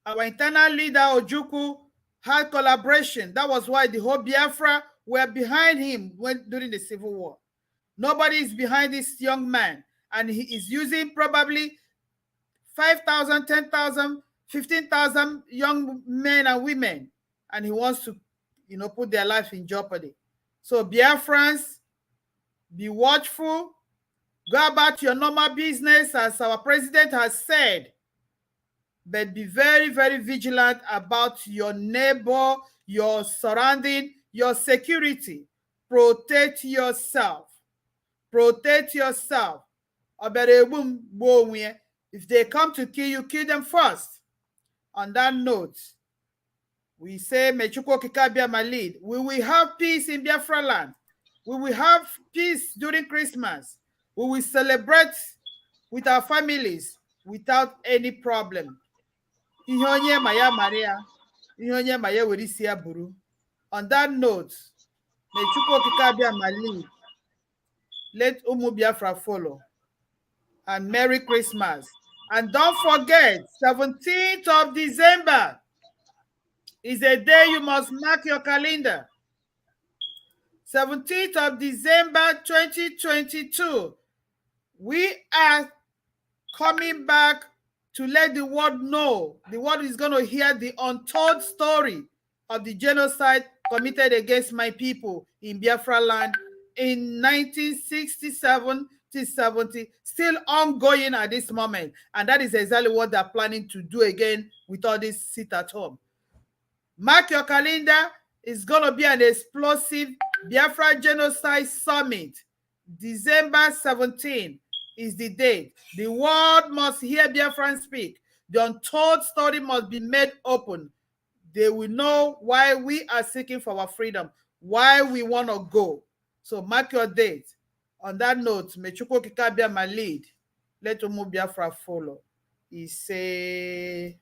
Our internal leader, Ojukwu, had collaboration. That was why the whole Biafra were behind him during the Civil War. Nobody is behind this young man. And he is using probably 5,000, 10,000, 15,000 young men and women. And he wants to, put their life in jeopardy. So Biafrans, be watchful. Go about your normal business, as our president has said. But be very, very vigilant about your neighbor, your surrounding, your security. Protect yourself. Protect yourself. If they come to kill you, kill them first. On that note, we say, Mechuko Kikabia Malid, we will have peace in Biafra land. We will have peace during Christmas. We will celebrate with our families without any problem. On that note, may Chukwu Okike Abia Mali, let Umu Biafra follow. And Merry Christmas. And don't forget, 17th of December is a day you must mark your calendar. 17th of December 2022. We are coming back to let the world know. The world is going to hear the untold story of the genocide committed against my people in Biafra land in 1967 to 70, still ongoing at this moment. And that is exactly what they're planning to do again with all this sit at home. Mark your calendar. It's going to be an explosive Biafra Genocide Summit. December 17 is the date. The world must hear Biafran speak. The untold story must be made open. They will know why we are seeking for our freedom, why we want to go. So mark your date. On that note, Mechuko Kikabia my lead. Let Umu Biafra follow. He say...